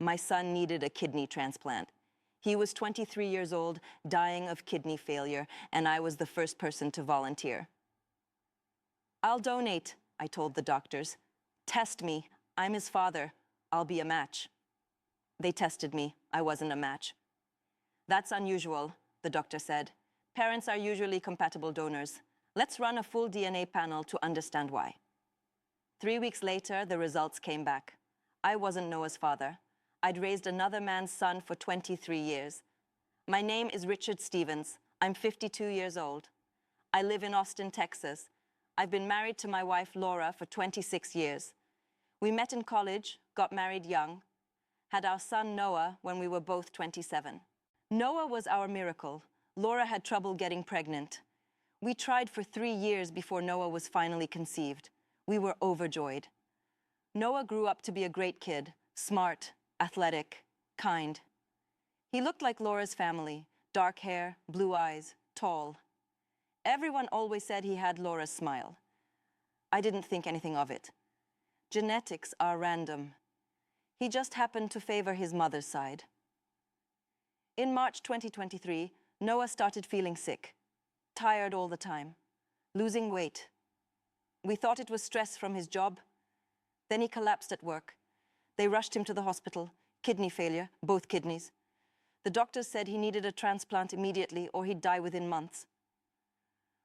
My son needed a kidney transplant. He was 23 years old, dying of kidney failure, and I was the first person to volunteer. I'll donate, I told the doctors. Test me. I'm his father. I'll be a match. They tested me. I wasn't a match. That's unusual, the doctor said. Parents are usually compatible donors. Let's run a full DNA panel to understand why. 3 weeks later, the results came back. I wasn't Noah's father. I'd raised another man's son for 23 years. My name is Richard Stevens. I'm 52 years old. I live in Austin, Texas. I've been married to my wife, Laura, for 26 years. We met in college, got married young, had our son Noah when we were both 27. Noah was our miracle. Laura had trouble getting pregnant. We tried for 3 years before Noah was finally conceived. We were overjoyed. Noah grew up to be a great kid, smart, athletic, kind. He looked like Laura's family, dark hair, blue eyes, tall. Everyone always said he had Laura's smile. I didn't think anything of it. Genetics are random. He just happened to favor his mother's side. In March 2023, Noah started feeling sick, tired all the time, losing weight. We thought it was stress from his job. Then he collapsed at work. They rushed him to the hospital, kidney failure, both kidneys. The doctors said he needed a transplant immediately or he'd die within months.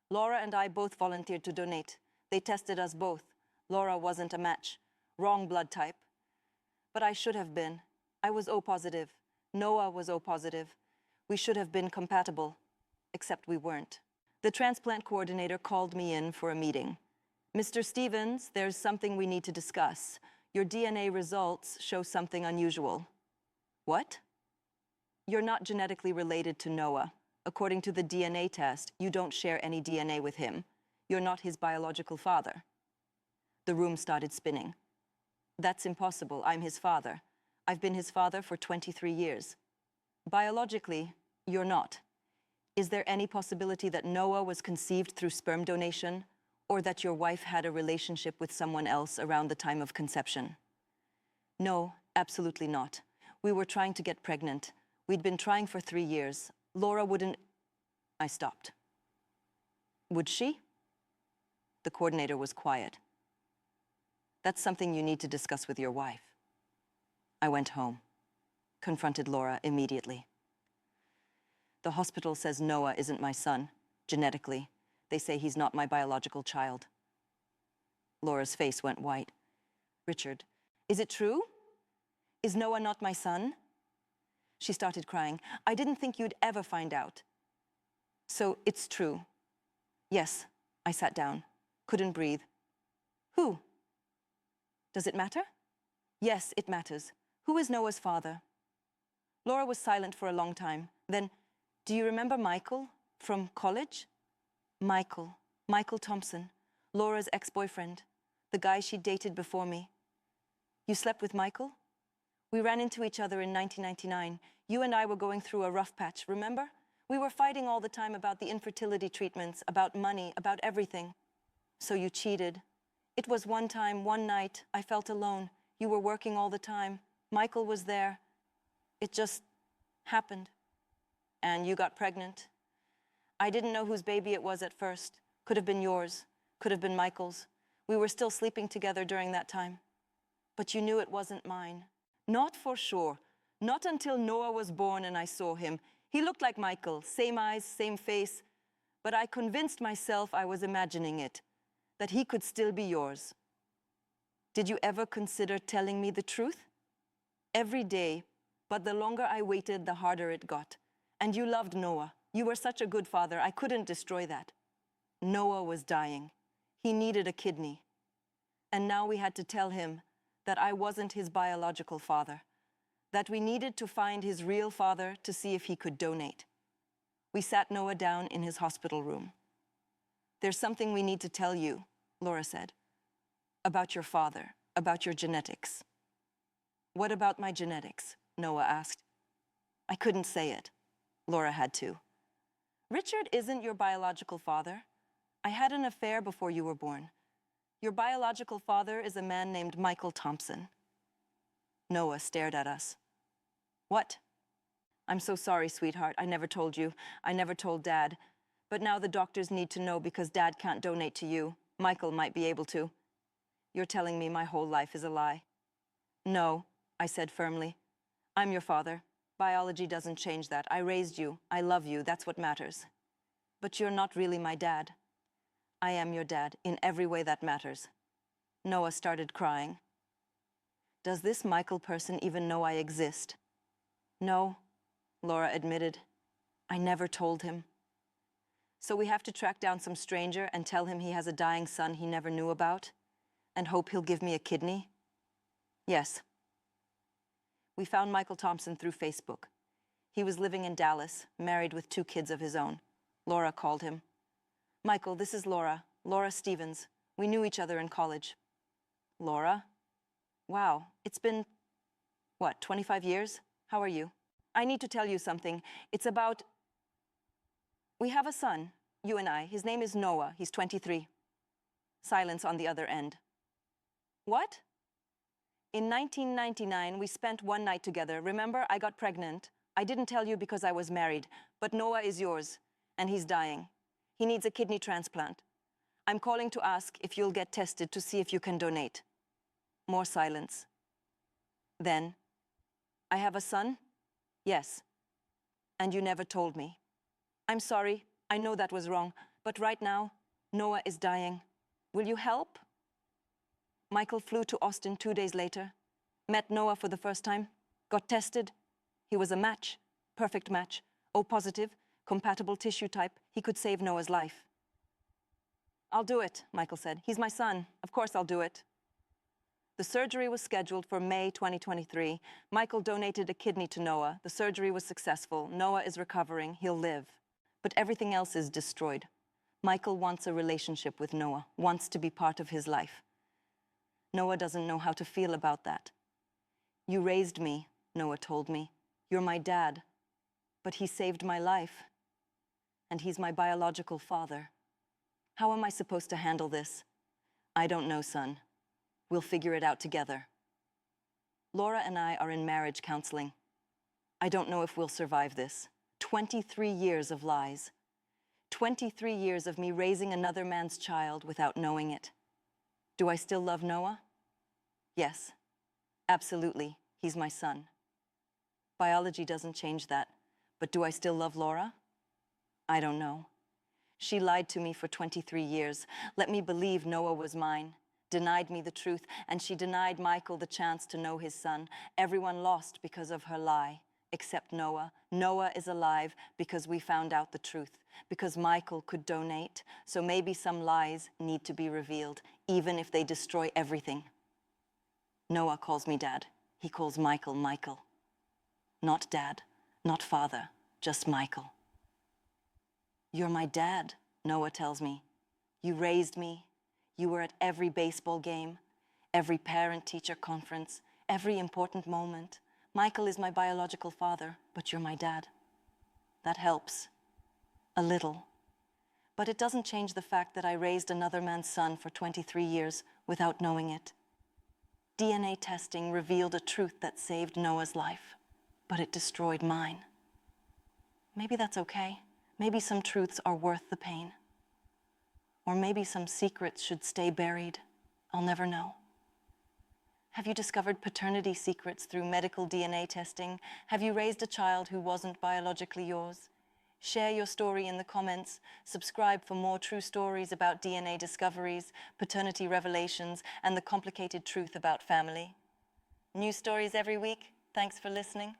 Laura and I both volunteered to donate. They tested us both. Laura wasn't a match. Wrong blood type. But I should have been. I was O positive. Noah was O positive. We should have been compatible, except we weren't. The transplant coordinator called me in for a meeting. Mr. Stevens, there's something we need to discuss. Your DNA results show something unusual. What? You're not genetically related to Noah. According to the DNA test, you don't share any DNA with him. You're not his biological father. The room started spinning. That's impossible. I'm his father. I've been his father for 23 years. Biologically, you're not. Is there any possibility that Noah was conceived through sperm donation, or that your wife had a relationship with someone else around the time of conception? No, absolutely not. We were trying to get pregnant. We'd been trying for 3 years. Laura wouldn't... I stopped. Would she? The coordinator was quiet. That's something you need to discuss with your wife. I went home, confronted Laura immediately. The hospital says Noah isn't my son, genetically. They say he's not my biological child. Laura's face went white. Richard, is it true? Is Noah not my son? She started crying. I didn't think you'd ever find out. So it's true. Yes, I sat down, couldn't breathe. Who? Does it matter? Yes, it matters. Who is Noah's father? Laura was silent for a long time. Then, do you remember Michael from college? Michael Thompson, Laura's ex-boyfriend, the guy she dated before me. You slept with Michael? We ran into each other in 1999. You and I were going through a rough patch, remember? We were fighting all the time about the infertility treatments, about money, about everything. So you cheated. It was one time, one night, I felt alone. You were working all the time. Michael was there. It just happened. And you got pregnant. I didn't know whose baby it was at first. Could have been yours. Could have been Michael's. We were still sleeping together during that time. But you knew it wasn't mine. Not for sure. Not until Noah was born and I saw him. He looked like Michael. Same eyes, same face. But I convinced myself I was imagining it. That he could still be yours. Did you ever consider telling me the truth? Every day, but the longer I waited, the harder it got. And you loved Noah. You were such a good father, I couldn't destroy that. Noah was dying. He needed a kidney. And now we had to tell him that I wasn't his biological father, that we needed to find his real father to see if he could donate. We sat Noah down in his hospital room. There's something we need to tell you, Laura said, about your father, about your genetics. What about my genetics? Noah asked. I couldn't say it. Laura had to. Richard isn't your biological father. I had an affair before you were born. Your biological father is a man named Michael Thompson. Noah stared at us. What? I'm so sorry, sweetheart. I never told you. I never told Dad. But now the doctors need to know because Dad can't donate to you. Michael might be able to. You're telling me my whole life is a lie. No, I said firmly. I'm your father. Biology doesn't change that. I raised you. I love you. That's what matters. But you're not really my dad. I am your dad in every way that matters. Noah started crying. Does this Michael person even know I exist? No, Laura admitted. I never told him. So we have to track down some stranger and tell him he has a dying son he never knew about? And hope he'll give me a kidney? Yes. We found Michael Thompson through Facebook. He was living in Dallas, married with 2 kids of his own. Laura called him. Michael, this is Laura. Laura Stevens. We knew each other in college. Laura? Wow, it's been, what, 25 years? How are you? I need to tell you something. It's about... We have a son, you and I. His name is Noah. He's 23. Silence on the other end. What? In 1999, we spent one night together. Remember, I got pregnant. I didn't tell you because I was married, but Noah is yours, and he's dying. He needs a kidney transplant. I'm calling to ask if you'll get tested to see if you can donate. More silence. Then, I have a son? Yes. And you never told me. I'm sorry. I know that was wrong. But right now, Noah is dying. Will you help? Michael flew to Austin 2 days later, met Noah for the first time, got tested. He was a match, perfect match, O positive, compatible tissue type. He could save Noah's life. I'll do it, Michael said. He's my son. Of course I'll do it. The surgery was scheduled for May 2023. Michael donated a kidney to Noah. The surgery was successful. Noah is recovering. He'll live. But everything else is destroyed. Michael wants a relationship with Noah, wants to be part of his life. Noah doesn't know how to feel about that. You raised me, Noah told me. You're my dad. But he saved my life. And he's my biological father. How am I supposed to handle this? I don't know, son. We'll figure it out together. Laura and I are in marriage counseling. I don't know if we'll survive this. 23 years of lies. 23 years of me raising another man's child without knowing it. Do I still love Noah? Yes, absolutely. He's my son. Biology doesn't change that. But do I still love Laura? I don't know. She lied to me for 23 years, let me believe Noah was mine, denied me the truth, and she denied Michael the chance to know his son. Everyone lost because of her lie, except Noah. Noah is alive because we found out the truth, because Michael could donate, so maybe some lies need to be revealed, even if they destroy everything. Noah calls me Dad. He calls Michael Michael. Not Dad, not father, just Michael. You're my dad, Noah tells me. You raised me. You were at every baseball game, every parent-teacher conference, every important moment. Michael is my biological father, but you're my dad. That helps. A little. But it doesn't change the fact that I raised another man's son for 23 years without knowing it. DNA testing revealed a truth that saved Noah's life, but it destroyed mine. Maybe that's okay. Maybe some truths are worth the pain. Or maybe some secrets should stay buried. I'll never know. Have you discovered paternity secrets through medical DNA testing? Have you raised a child who wasn't biologically yours? Share your story in the comments. Subscribe for more true stories about DNA discoveries, paternity revelations, and the complicated truth about family. New stories every week. Thanks for listening.